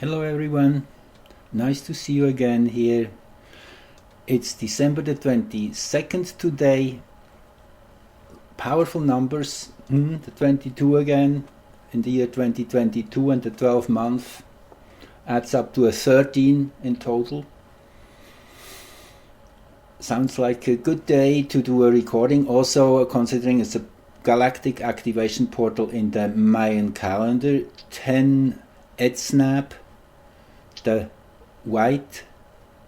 Hello everyone, nice to see you again here. It's December the 22nd today. Powerful numbers, the 22 again in the year 2022, and the 12 month adds up to a 13 in total. Sounds like a good day to do a recording, also considering it's a galactic activation portal in the Mayan calendar, 10 Etsnab, the white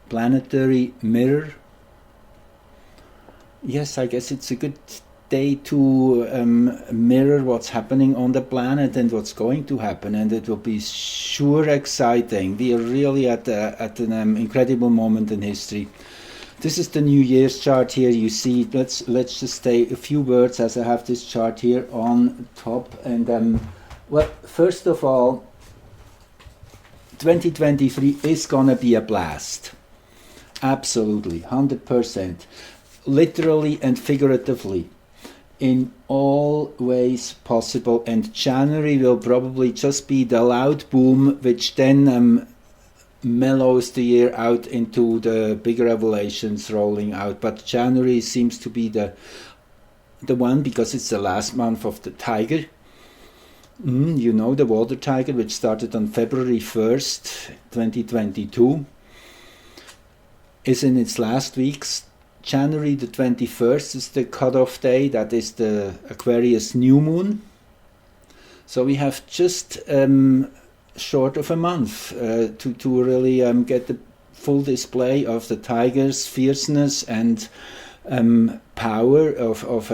planetary mirror. Yes, I guess it's a good day to mirror what's happening on the planet and what's going to happen, and it will be sure exciting. We are really at an incredible moment in history. This is the New Year's chart here. You see, let's just say a few words as I have this chart here on top. And well, first of all, 2023 is gonna be a blast. Absolutely, 100%. Literally and figuratively. In all ways possible. And January will probably just be the loud boom, which then mellows the year out into the big revelations rolling out. But January seems to be the one, because it's the last month of the tiger. You know, the water tiger, which started on February 1st, 2022, is in its last weeks. January the 21st is the cutoff day. That is the Aquarius new moon. So we have just short of a month to really get the full display of the tiger's fierceness and power of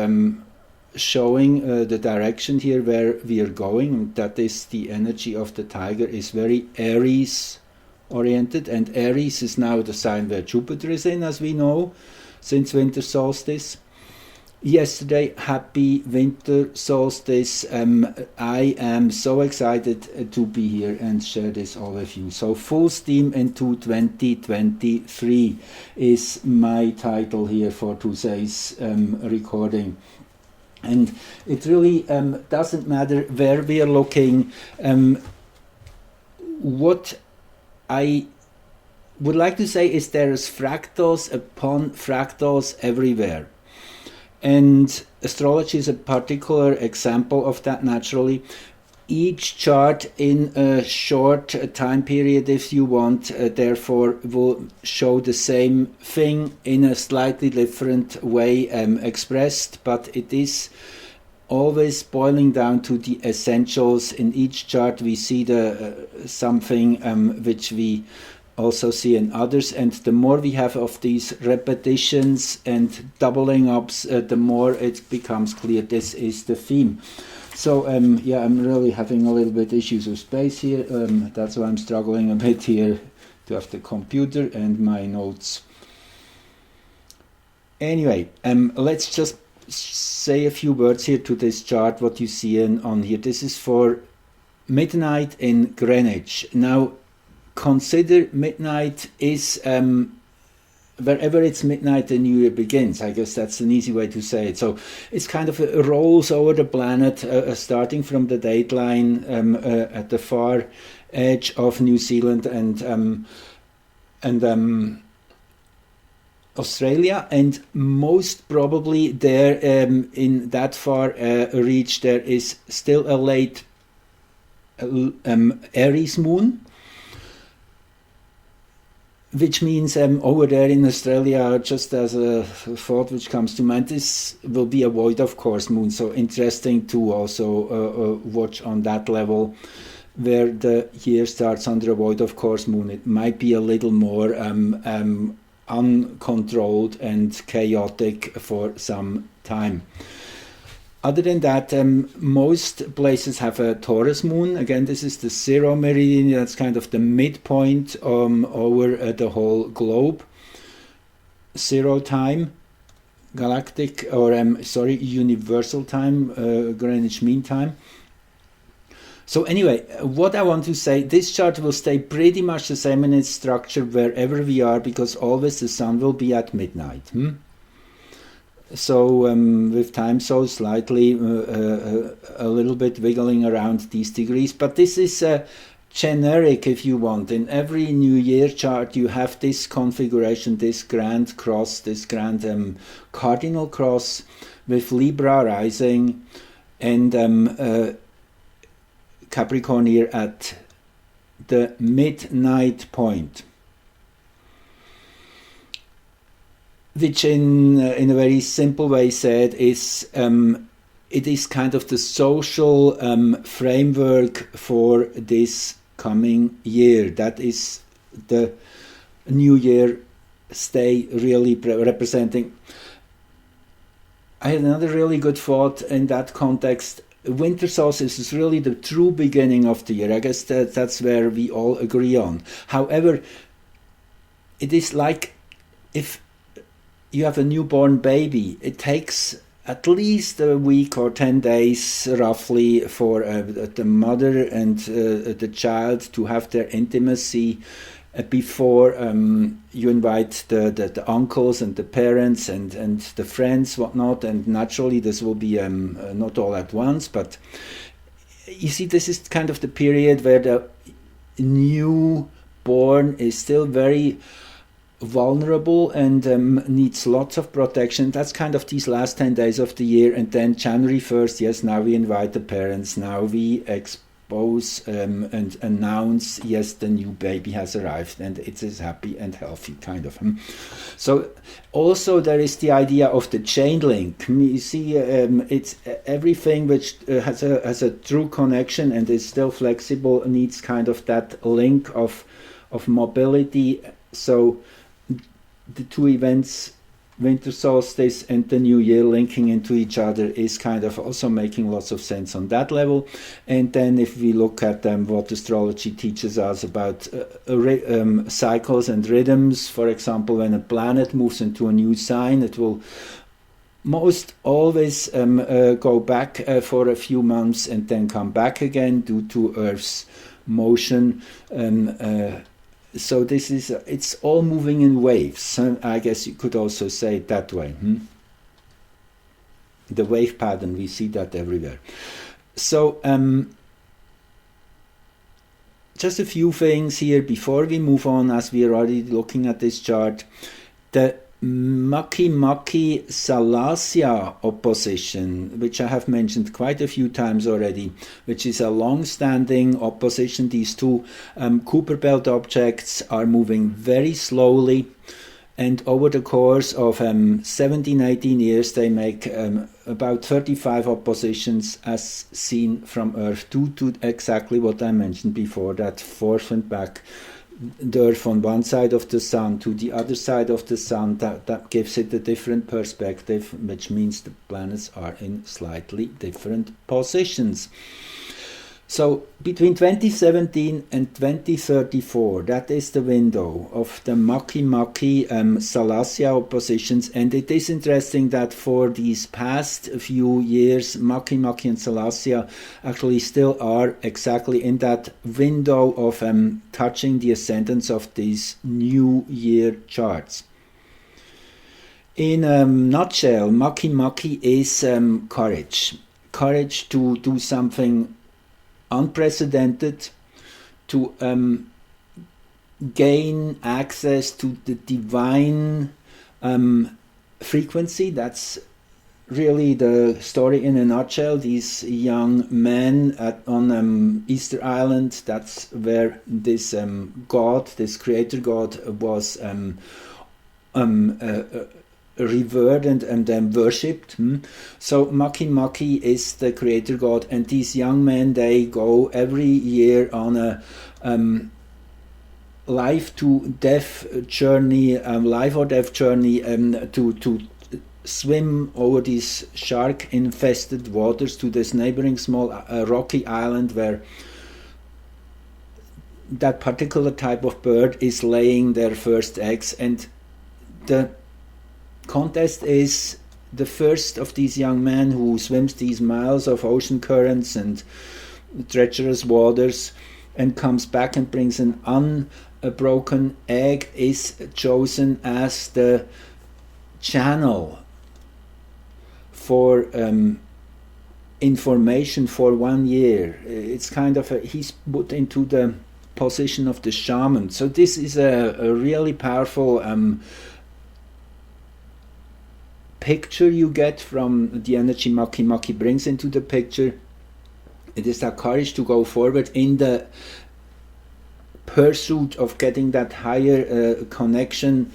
showing the direction here where we are going. That is, the energy of the tiger is very Eris oriented, and Eris is now the sign where Jupiter is in, as we know, since winter solstice. Yesterday, happy winter solstice. I am so excited to be here and share this all with you. So full steam into 2023 is my title here for today's recording. And it really doesn't matter where we are looking. What I would like to say is there is fractals upon fractals everywhere. And astrology is a particular example of that, naturally. Each chart in a short time period, if you want, therefore will show the same thing in a slightly different way expressed, but it is always boiling down to the essentials. In each chart we see the something which we also see in others, and the more we have of these repetitions and doubling ups, the more it becomes clear this is the theme. So yeah, I'm really having a little bit issues with space here. That's why I'm struggling a bit here to have the computer and my notes. Anyway, let's just say a few words here to this chart, what you see on here. This is for midnight in Greenwich. Now, consider midnight is wherever it's midnight, the new year begins. I guess that's an easy way to say it. So it's kind of rolls over the planet, starting from the dateline at the far edge of New Zealand and Australia, and most probably there in that far reach there is still a late Eris moon, which means over there in Australia, just as a thought which comes to mind, this will be a void of course moon. So interesting to also watch on that level, where the year starts under a void of course moon. It might be a little more uncontrolled and chaotic for some time. Other than that, most places have a Taurus moon. Again, this is the 0 meridian. That's kind of the midpoint over the whole globe. 0 time, galactic, or universal time, Greenwich Mean Time. So anyway, what I want to say, this chart will stay pretty much the same in its structure wherever we are, because always the sun will be at midnight. So with time so slightly a little bit wiggling around these degrees, but this is generic, if you want. In every New Year chart, you have this configuration, this grand cross, this grand cardinal cross with Libra rising and Capricorn here at the midnight point, which in a very simple way said is it is kind of the social framework for this coming year. That is the New Year stay really representing. I had another really good thought in that context. Winter solstice is really the true beginning of the year. I guess that's where we all agree on. However, it is like if you have a newborn baby, it takes at least a week or 10 days roughly for the mother and the child to have their intimacy before you invite the uncles and the parents and the friends, whatnot, and naturally this will be not all at once, but you see, this is kind of the period where the newborn is still very vulnerable and needs lots of protection. That's kind of these last 10 days of the year, and then January 1st, yes, now we invite the parents, now we expose and announce, yes, the new baby has arrived and it is happy and healthy, kind of. So also there is the idea of the chain link. You see, it's everything which has a true connection and is still flexible needs kind of that link of mobility. So the two events, winter solstice and the new year, linking into each other is kind of also making lots of sense on that level. And then if we look at what astrology teaches us about cycles and rhythms, for example, when a planet moves into a new sign, it will most always go back for a few months and then come back again due to Earth's motion. So this is, it's all moving in waves. I guess you could also say it that way. The wave pattern, we see that everywhere. So just a few things here before we move on, as we are already looking at this chart. The Maki-Maki Salacia opposition, which I have mentioned quite a few times already, which is a long-standing opposition. These two Kuiper belt objects are moving very slowly, and over the course of 17-18 years they make about 35 oppositions as seen from Earth, due to exactly what I mentioned before, that forth and back the Earth on one side of the Sun to the other side of the Sun. That gives it a different perspective, which means the planets are in slightly different positions. So between 2017 and 2034, that is the window of the Maki-Maki Salacia oppositions, and it is interesting that for these past few years, Maki-Maki and Salacia actually still are exactly in that window of touching the ascendance of these new year charts. In a nutshell, Maki-Maki is courage to do something unprecedented, to gain access to the divine frequency. That's really the story in a nutshell. These young men on Easter Island, that's where this god, this creator god, was revered and then worshipped. So Maki-Maki is the creator god, and these young men, they go every year on a life or death journey to swim over these shark infested waters to this neighboring small rocky island where that particular type of bird is laying their first eggs. And the contest is the first of these young men who swims these miles of ocean currents and treacherous waters and comes back and brings an unbroken egg is chosen as the channel for information for 1 year. It's kind of he's put into the position of the shaman. So this is a really powerful picture you get from the energy Maki Maki brings into the picture. It is that courage to go forward in the pursuit of getting that higher connection.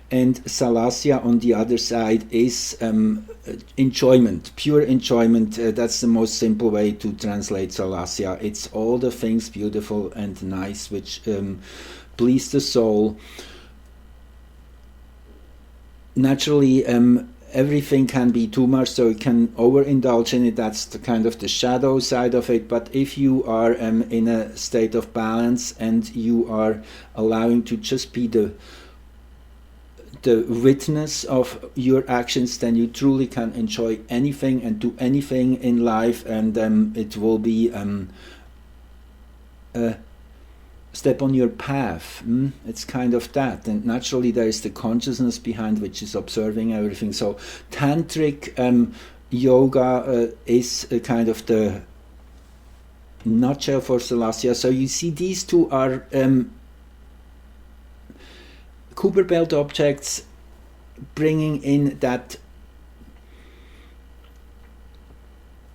And Salasya on the other side is enjoyment, pure enjoyment. That's the most simple way to translate Salasya. It's all the things beautiful and nice which please the soul. Naturally, everything can be too much, so you can overindulge in it. That's the kind of the shadow side of it. But if you are in a state of balance and you are allowing to just be the witness of your actions, then you truly can enjoy anything and do anything in life, and it will be a step on your path. It's kind of that. And naturally there is the consciousness behind, which is observing everything. So tantric yoga is a kind of the nutshell for Salasya. So you see these two are Kuiper belt objects, bringing in that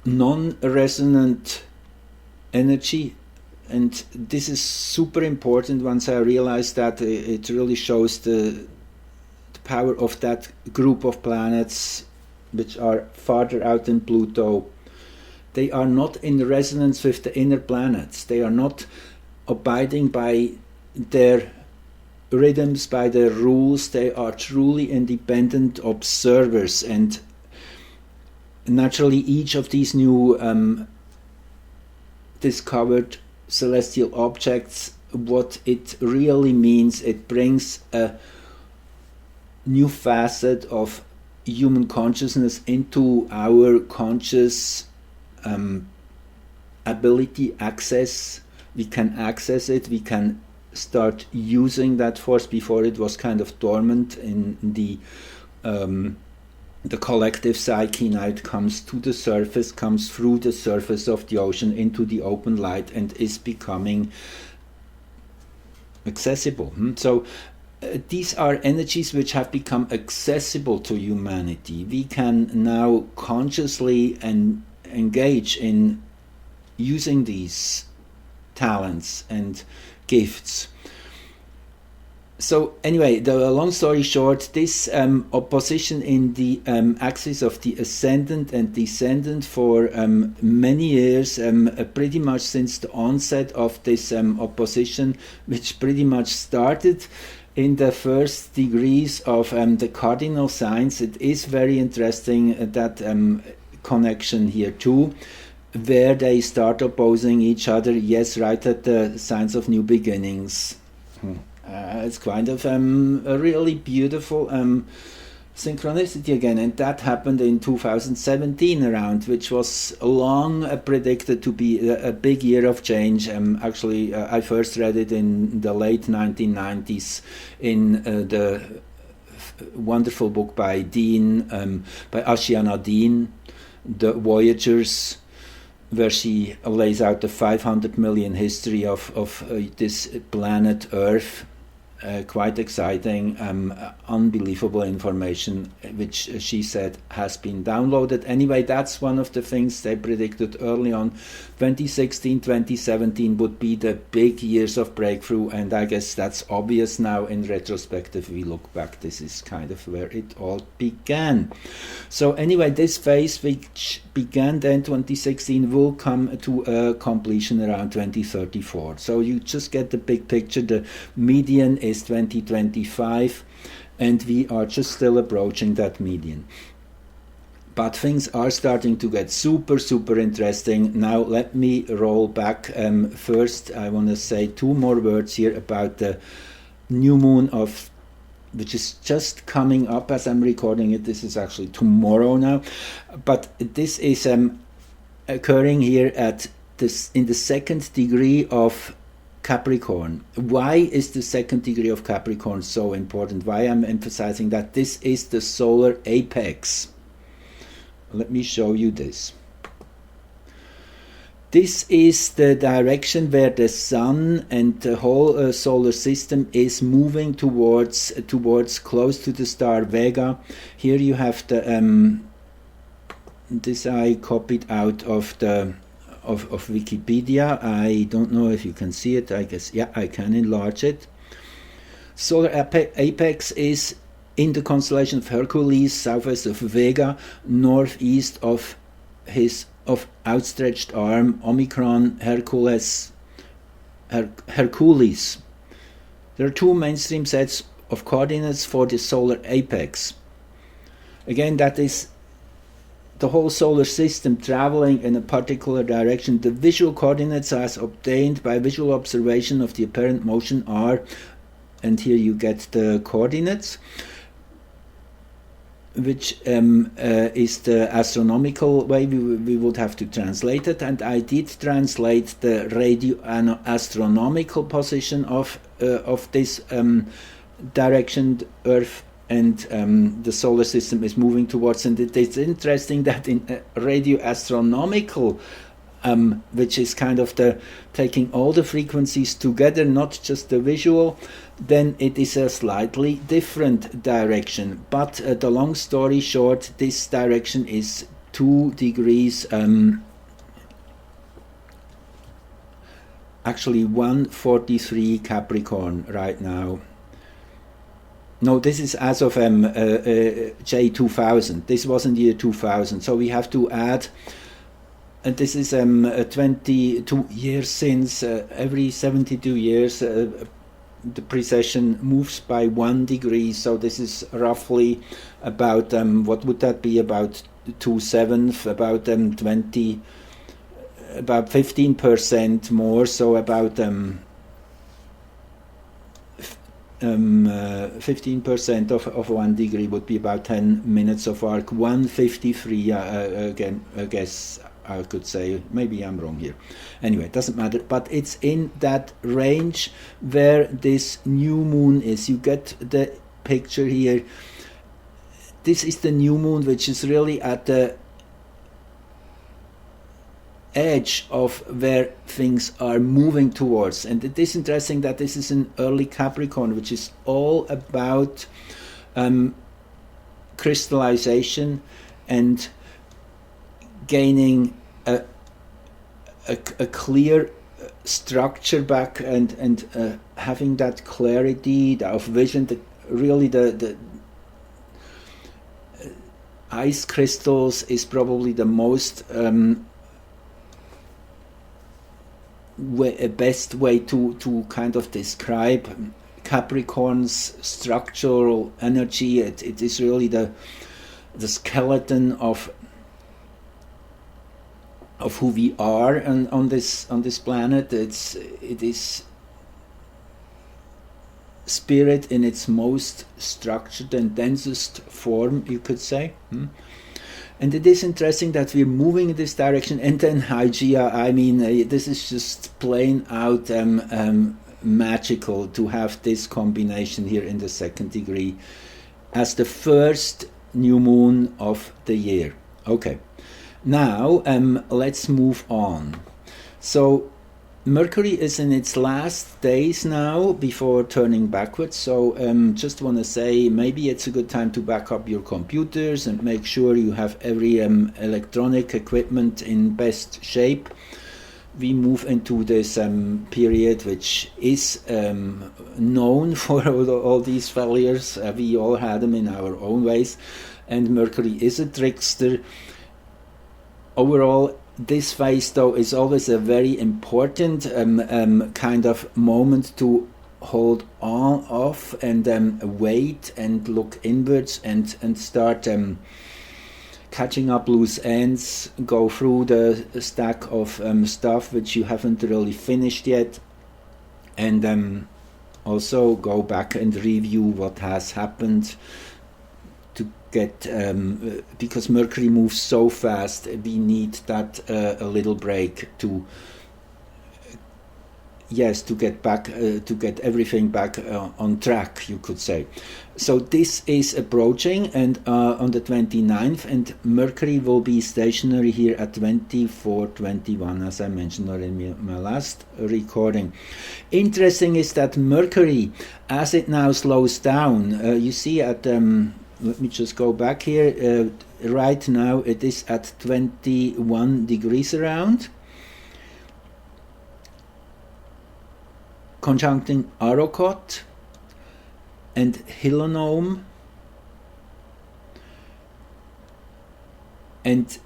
non-resonant energy. And this is super important. Once I realized that, it really shows the power of that group of planets which are farther out than Pluto. They are not in resonance with the inner planets. They are not abiding by their rhythms, by their rules. They are truly independent observers. And naturally each of these new discovered celestial objects, what it really means, it brings a new facet of human consciousness into our conscious ability, access. We can access it, we can start using that force. Before it was kind of dormant in the collective psyche. Now it comes to the surface, comes through the surface of the ocean into the open light, and is becoming accessible. So these are energies which have become accessible to humanity. We can now consciously engage in using these talents and gifts. So anyway, the long story short, this opposition in the axis of the ascendant and descendant for many years, pretty much since the onset of this opposition, which pretty much started in the first degrees of the cardinal signs. It is very interesting, that connection here too, where they start opposing each other, yes, right at the signs of new beginnings. It's kind of a really beautiful synchronicity again, and that happened in 2017 around, which was long predicted to be a big year of change. Actually, I first read it in the late 1990s in the wonderful book by Ashiana Dean, The Voyagers, where she lays out the 500 million history of this planet Earth. Quite exciting, unbelievable information, which she said has been downloaded. Anyway, that's one of the things they predicted early on. 2016, 2017 would be the big years of breakthrough, and I guess that's obvious now in retrospective. We look back, this is kind of where it all began. So anyway, this phase, which began then 2016, will come to a completion around 2034. So you just get the big picture. The median is 2025, and we are just still approaching that median. But things are starting to get super interesting. Now let me roll back. First, I want to say two more words here about the new moon which is just coming up as I'm recording it. This is actually tomorrow now, but this is occurring here in the second degree of Capricorn. Why is the second degree of Capricorn so important? Why I'm emphasizing that? This is the solar apex. Let me show you this. This is the direction where the sun and the whole solar system is moving towards close to the star Vega. Here you have the this I copied out of the of Wikipedia. I don't know if you can see it. I guess, yeah, I can enlarge it. Solar apex is in the constellation of Hercules, southwest of Vega, northeast of outstretched arm, Omicron, Hercules. There are two mainstream sets of coordinates for the solar apex. Again, that is the whole solar system traveling in a particular direction. The visual coordinates as obtained by visual observation of the apparent motion are, and here you get the coordinates, which is the astronomical way we would have to translate it, and I did translate the astronomical position of this direction Earth and the solar system is moving towards. And it's interesting that in radio astronomical, which is kind of the taking all the frequencies together, not just the visual, then it is a slightly different direction. But the long story short, this direction is 2 degrees, actually 143 Capricorn right now. No, this is as of J2000. This was in the year 2000. So we have to add, and this is 22 years since, every 72 years the precession moves by 1 degree. So this is roughly about, what would that be, about 2/7, about 15% more, so about 15% of 1 degree would be about 10 minutes of arc. 153, again, I guess I could say, maybe I'm wrong here. Anyway, it doesn't matter, but it's in that range where this new moon is. You get the picture here. This is the new moon, which is really at the edge of where things are moving towards. And it is interesting that this is an early Capricorn, which is all about crystallization and gaining a clear structure back, and having that clarity of vision. Really the ice crystals is probably the most best way to kind of describe Capricorn's structural energy. It is really the skeleton of who we are on this planet. It is spirit in its most structured and densest form, you could say. And it is interesting that we're moving in this direction. And then Hygeia, I mean, this is just plain out magical to have this combination here in the 2nd degree as the first new moon of the year. Okay, now let's move on. So Mercury is in its last days now before turning backwards. So just want to say, maybe it's a good time to back up your computers and make sure you have every electronic equipment in best shape. We move into this period which is known for all these failures. We all had them in our own ways, and Mercury is a trickster. Overall, this phase, though, is always a very important kind of moment to hold on off and wait and look inwards and start catching up loose ends, go through the stack of stuff which you haven't really finished yet, and also go back and review what has happened. To get because Mercury moves so fast, we need that a little break to yes, to get back, to get everything back on track, you could say. So this is approaching, and on the 29th, and Mercury will be stationary here at 2421, as I mentioned already in my last recording. Interesting is that Mercury, as it now slows down, you see at let me just go back here. Right now it is at 21 degrees around, conjuncting Arrokoth and Hylonome, and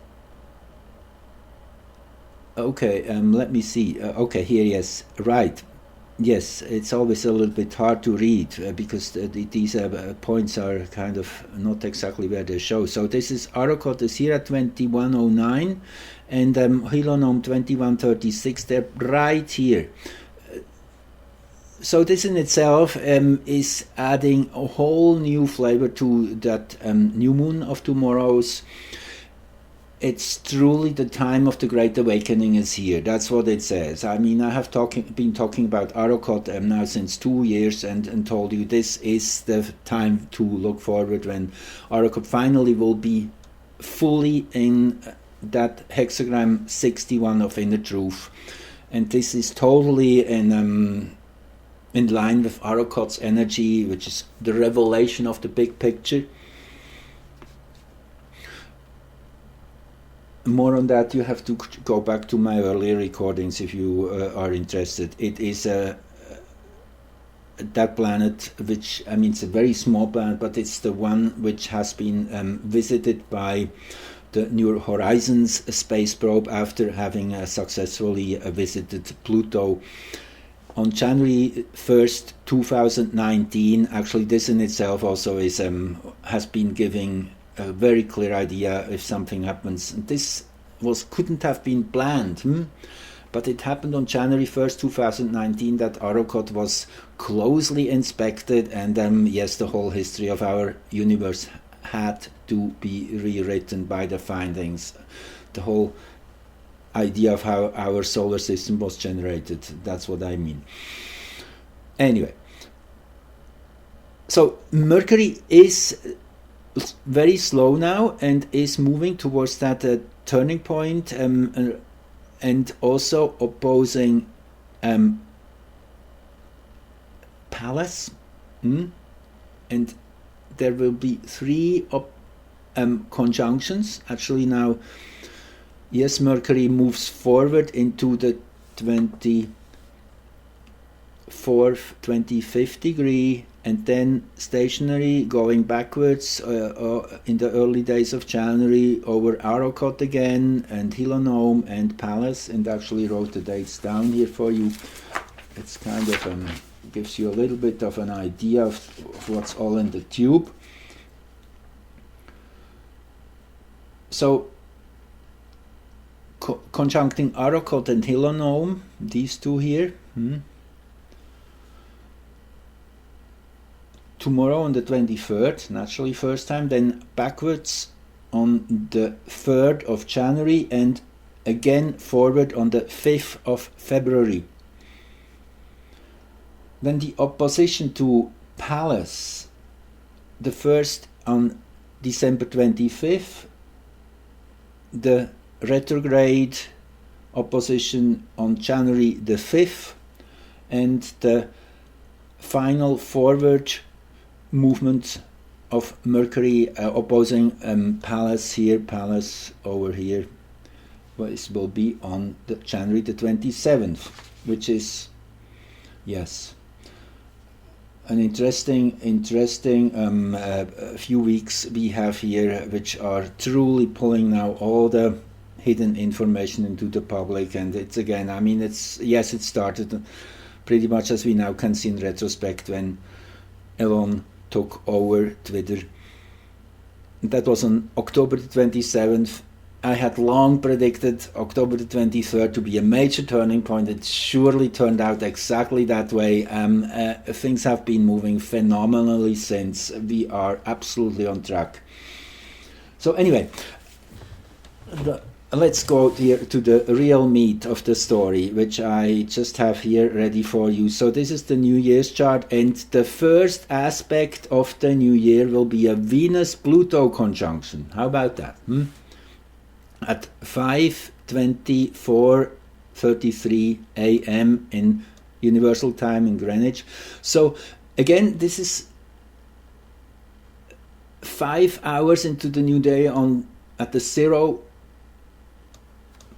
okay, let me see. Okay, here, yes, right. Yes, it's always a little bit hard to read because these points are kind of not exactly where they show. So this is Arrokoth is here at 2109, and Hylonome 2136. They're right here. So this in itself is adding a whole new flavor to that new moon of tomorrow's. It's truly the time of the Great Awakening is here. That's what it says. I mean, I have been talking about Arrokoth now since 2 years and told you this is the time to look forward when Arrokoth finally will be fully in that hexagram 61 of inner truth. And this is totally in line with Arrokoth's energy, which is the revelation of the big picture. More on that, you have to go back to my earlier recordings if you are interested. It is that planet, which, I mean, it's a very small planet, but it's the one which has been visited by the New Horizons space probe after having successfully visited Pluto on January 1st, 2019. Actually, this in itself also is has been giving a very clear idea if something happens. And this couldn't have been planned, but it happened on January 1st, 2019, that Arrokoth was closely inspected, and yes, the whole history of our universe had to be rewritten by the findings. The whole idea of how our solar system was generated, that's what I mean. Anyway, so Mercury is very slow now and is moving towards that turning point, and also opposing Pallas, and there will be 3 conjunctions. Actually now, yes, Mercury moves forward into the 24th, 25th degree, and then stationary, going backwards in the early days of January over Arrokoth again, and Hylonome and Pallas, and actually wrote the dates down here for you. It's kind of gives you a little bit of an idea of what's all in the tube. So conjuncting Arrokoth and Hylonome, these two here. Tomorrow on the 23rd, naturally first time, then backwards on the 3rd of January, and again forward on the 5th of February. Then the opposition to Pallas, the first on December 25th, the retrograde opposition on January the 5th, and the final forward movement of Mercury opposing Pallas here, Pallas over here. This will be on the January the 27th, which is, yes, an interesting few weeks we have here, which are truly pulling now all the hidden information into the public. And it's again, I mean, it's, yes, it started pretty much as we now can see in retrospect when Elon took over Twitter. That was on October the 27th. I had long predicted October the 23rd to be a major turning point. It surely turned out exactly that way. Things have been moving phenomenally since. We are absolutely on track. So anyway, let's go here to the real meat of the story, which I just have here ready for you. So this is the New Year's chart, and the first aspect of the New Year will be a Venus-Pluto conjunction. How about that? At 5:24:33 a.m. in Universal Time in Greenwich. So again, this is 5 hours into the new day at the 0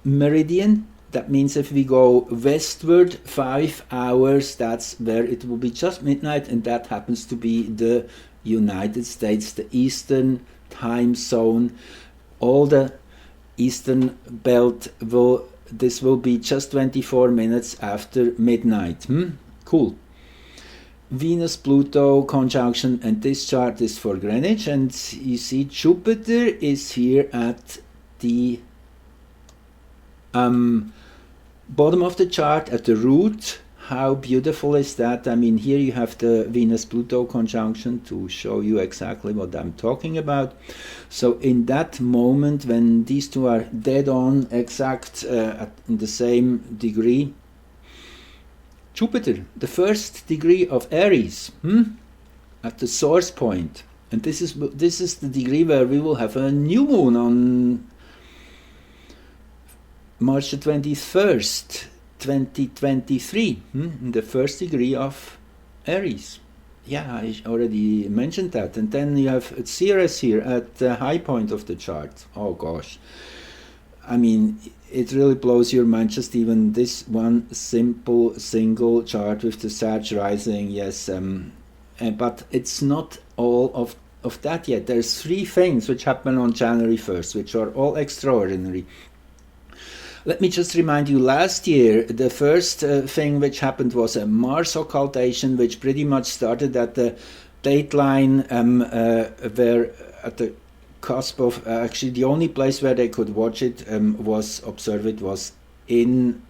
meridian. That means if we go westward 5 hours, that's where it will be just midnight, and that happens to be the United States, the Eastern time zone. All the Eastern belt this will be just 24 minutes after midnight. Cool. Venus-Pluto conjunction, and this chart is for Greenwich, and you see Jupiter is here at the bottom of the chart at the root. How beautiful is that? I mean, here you have the Venus-Pluto conjunction to show you exactly what I'm talking about. So in that moment, when these two are dead on, exact in the same degree, Jupiter, the first degree of Eris, at the source point, and this is the degree where we will have a new moon on March the 21st, 2023, in the first degree of Eris. Yeah, I already mentioned that. And then you have Eris here at the high point of the chart. Oh gosh. I mean, it really blows your mind, just even this one simple single chart with the Sag rising. Yes, but it's not all of that yet. There's 3 things which happen on January 1st, which are all extraordinary. Let me just remind you, last year, the first thing which happened was a Mars occultation, which pretty much started at the dateline, where at the cusp of, actually the only place where they could watch it, observe it, was in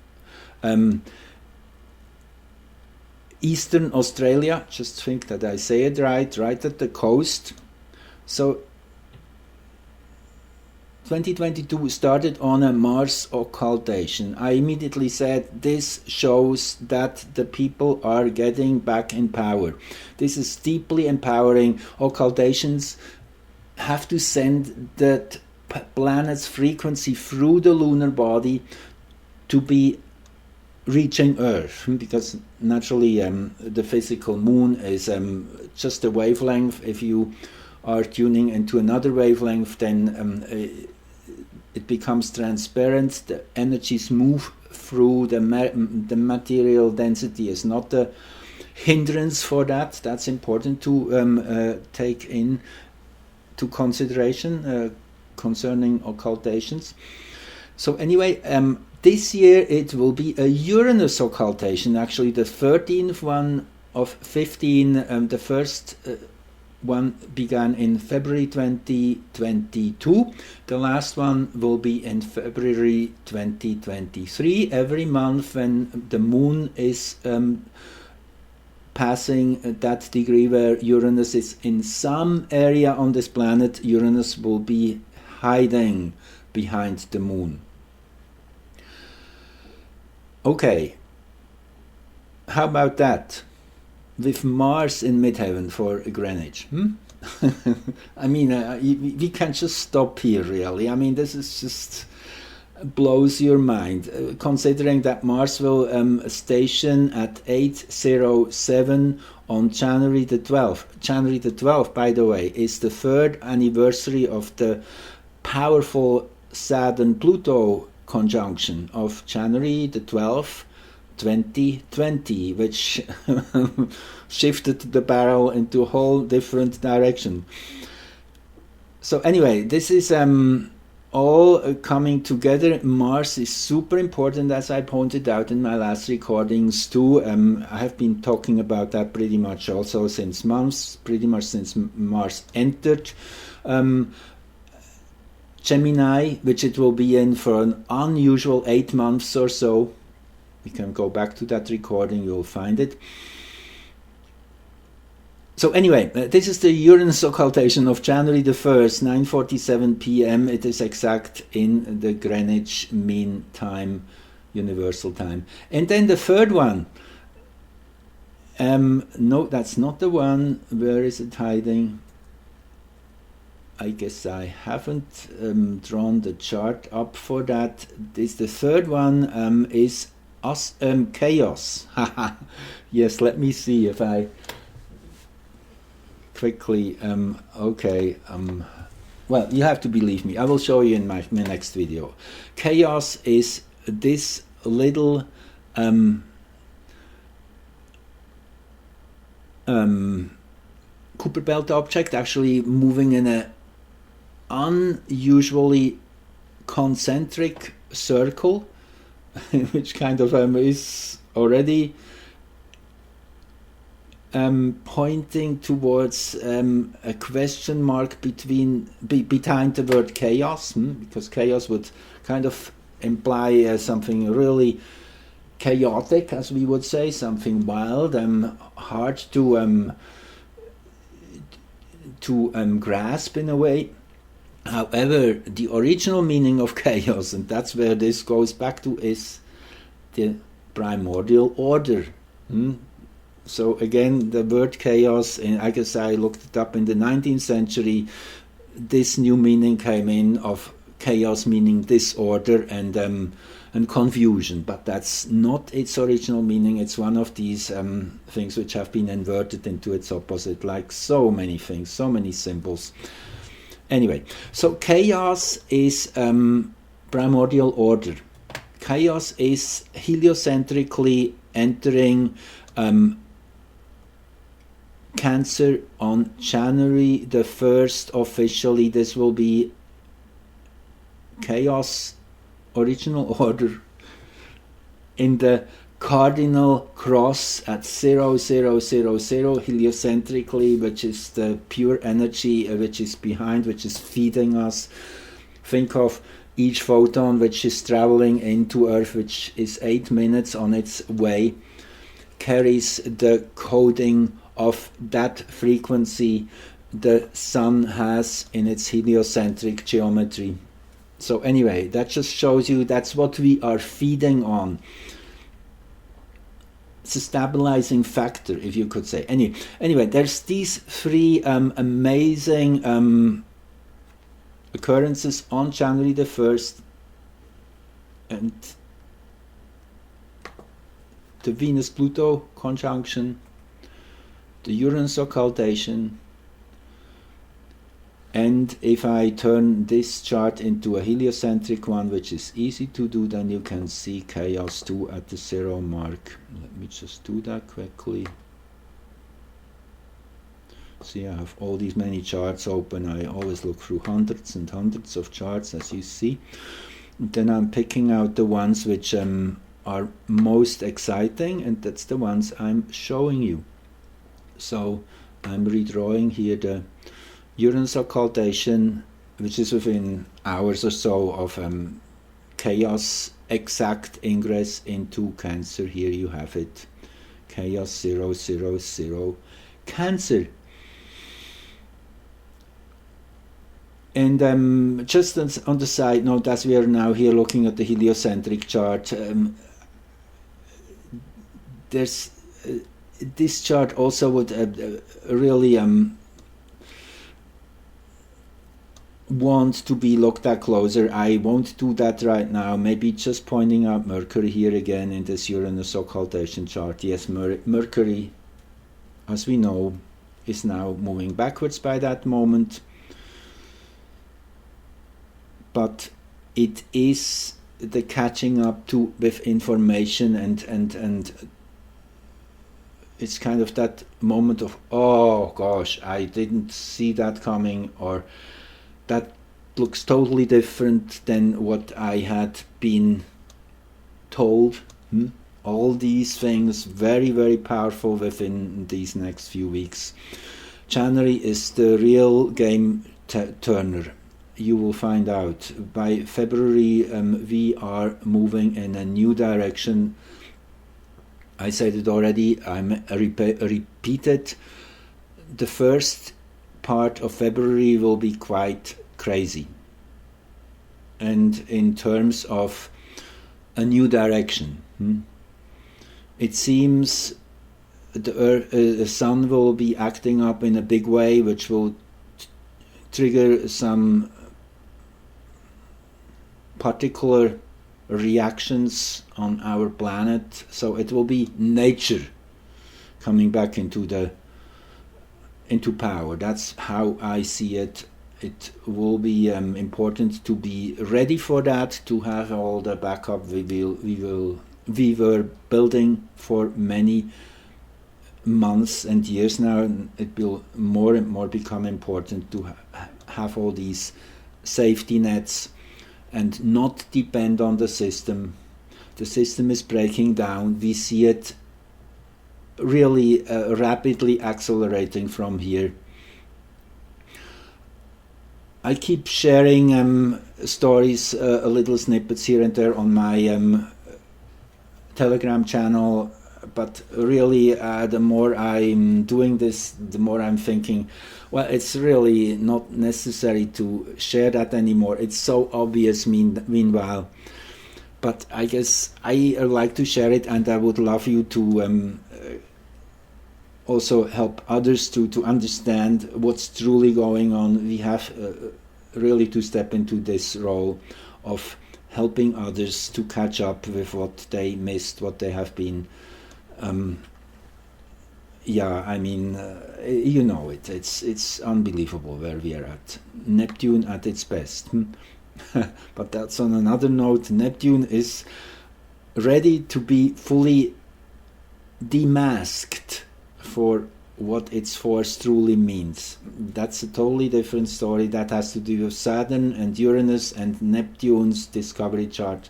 Eastern Australia. Just think that I say it right at the coast. So 2022 started on a Mars occultation. I immediately said this shows that the people are getting back in power. This is deeply empowering. Occultations have to send that planet's frequency through the lunar body to be reaching Earth, because naturally the physical moon is just a wavelength. If you are tuning into another wavelength, then it becomes transparent. The energies move through. The material density is not a hindrance for that. That's important to take into consideration concerning occultations. So anyway, this year it will be a Uranus occultation, actually the 13th one of 15. The first one began in February 2022. The last one will be in February 2023. Every month when the moon is passing that degree where Uranus is in some area on this planet, Uranus will be hiding behind the moon. Okay, how about that? With Mars in midheaven for Greenwich. I mean, we can just stop here, really. I mean, this is just blows your mind, considering that Mars will station at 8:07 on January the 12th. January the 12th, by the way, is the 3rd anniversary of the powerful Saturn-Pluto conjunction of January the 12th, 2020, which shifted the barrel into a whole different direction. So anyway, this is all coming together. Mars is super important, as I pointed out in my last recordings too. I have been talking about that pretty much also since months, pretty much since Mars entered Gemini, which it will be in for an unusual 8 months or so. We can go back to that recording, you'll find it. So anyway, this is the Uranus occultation of January the 1st, 9:47 p.m. It is exact in the Greenwich Mean Time, Universal Time. And then the third one, no, that's not the one. Where is it hiding? I guess I haven't drawn the chart up for that. The third one is chaos. Yes, let me see if I quickly, okay, well, you have to believe me. I will show you in my next video. Chaos is this little Kuiper belt object actually moving in a unusually concentric circle, which kind of is already pointing towards a question mark behind the word chaos, because chaos would kind of imply something really chaotic, as we would say, something wild, hard to grasp in a way. However, the original meaning of chaos, and that's where this goes back to, is the primordial order. So again, the word chaos, and I guess I looked it up in the 19th century, this new meaning came in of chaos meaning disorder and confusion, but that's not its original meaning. It's one of these things which have been inverted into its opposite, like so many things, so many symbols. Anyway, so chaos is primordial order. Chaos is heliocentrically entering Cancer on January the 1st. Officially, this will be chaos, original order, in the cardinal cross at 0000 heliocentrically, which is the pure energy which is behind, which is feeding us. Think of each photon which is traveling into Earth, which is 8 minutes on its way, carries the coding of that frequency the Sun has in its heliocentric geometry. So anyway, that just shows you that's what we are feeding on. It's a stabilizing factor, if you could say. Anyway, there's these three amazing occurrences on January the 1st, and the Venus-Pluto conjunction, the Uranus occultation, and if I turn this chart into a heliocentric one, which is easy to do, then you can see chaos 2 at the 0 mark. Let me just do that quickly. See, I have all these many charts open. I always look through hundreds and hundreds of charts, as you see. And then I'm picking out the ones which are most exciting, and that's the ones I'm showing you. So I'm redrawing here the Uranus occultation, which is within hours or so of chaos exact ingress into Cancer. Here you have it, chaos 000 Cancer. And just on the side note, as we are now here looking at the heliocentric chart, there's this chart also would really want to be looked at closer. I won't do that right now. Maybe just pointing out Mercury here again in this Uranus occultation chart. Yes, Mercury, as we know, is now moving backwards by that moment. But it is the catching up to with information, and it's kind of that moment of, oh gosh, I didn't see that coming, or that looks totally different than what I had been told. All these things very, very powerful within these next few weeks. January is the real game turner. You will find out. By February, we are moving in a new direction. I said it already, I'm repeated. the first part of February will be quite crazy, and in terms of a new direction. It seems the sun will be acting up in a big way, which will trigger some particular reactions on our planet. So it will be nature coming back into power. That's how I see it. It will be important to be ready for that, to have all the backup we were building for many months and years now. And it will more and more become important to have all these safety nets and not depend on the system. The system is breaking down. We see it really rapidly accelerating from here. I keep sharing stories, little snippets here and there on my Telegram channel, but really the more I'm doing this, the more I'm thinking, well, it's really not necessary to share that anymore. It's so obvious meanwhile. But I guess I like to share it, and I would love you to also help others to understand what's truly going on. We have really to step into this role of helping others to catch up with what they missed, what they have been. You know it. It's unbelievable where we are at. Neptune at its best. But that's on another note. Neptune is ready to be fully demasked for what its force truly means. That's a totally different story. That has to do with Saturn and Uranus and Neptune's discovery chart.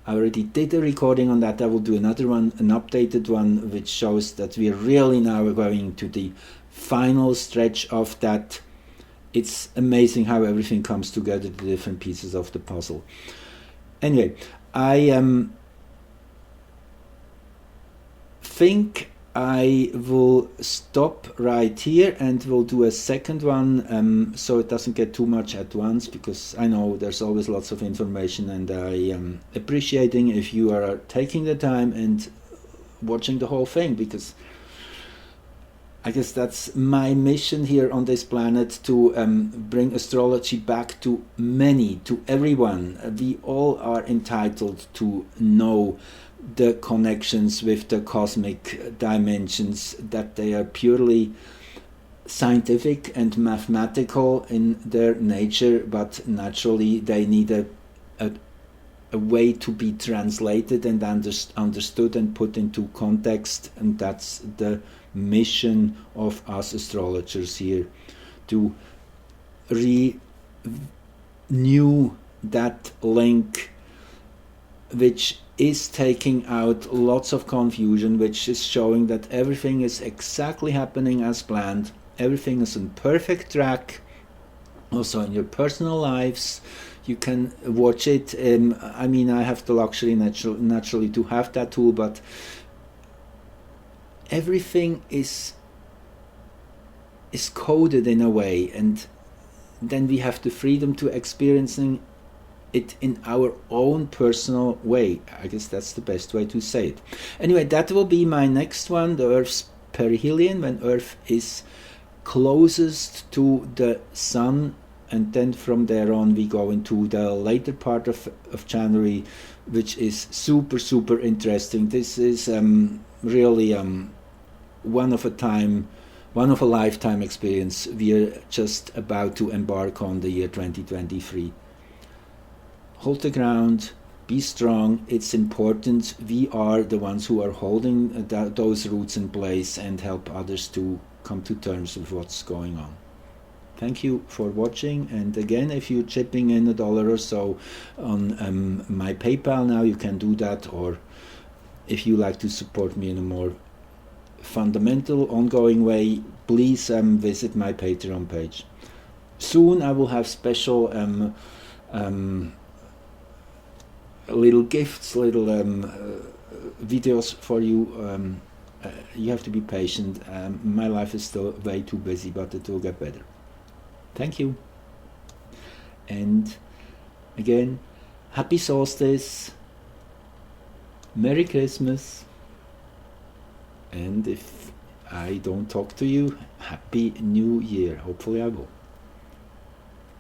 I already did a recording on that. I will do another one, an updated one, which shows that we are really now going to the final stretch of that. It's amazing how everything comes together, the different pieces of the puzzle. Anyway, I think I will stop right here and we'll do a second one, so it doesn't get too much at once, because I know there's always lots of information, and I am appreciating if you are taking the time and watching the whole thing, because I guess that's my mission here on this planet, to bring astrology back to many, to everyone. We all are entitled to know the connections with the cosmic dimensions, that they are purely scientific and mathematical in their nature, but naturally they need a way to be translated and understood and put into context, and that's the mission of us astrologers here, to renew that link, which is taking out lots of confusion, which is showing that everything is exactly happening as planned, everything is on perfect track. Also in your personal lives, you can watch it. I mean, I have the luxury naturally to have that tool, but everything is coded in a way, and then we have the freedom to experiencing it in our own personal way. I guess that's the best way to say it. Anyway, that will be my next one, the Earth's perihelion, when Earth is closest to the Sun, and then from there on we go into the later part of January, which is super interesting. This is really one of a lifetime experience we are just about to embark on, the year 2023. Hold the ground, be strong, it's important. We are the ones who are holding those roots in place and help others to come to terms with what's going on. Thank you for watching, and again, if you're chipping in $1 or so on my PayPal now, you can do that, or if you like to support me in a more fundamental, ongoing way, please visit my Patreon page. Soon I will have special little gifts, little videos for you you have to be patient. My life is still way too busy, but it will get better. Thank you. And again, happy solstice, Merry Christmas, and if I don't talk to you, Happy New Year. Hopefully I will.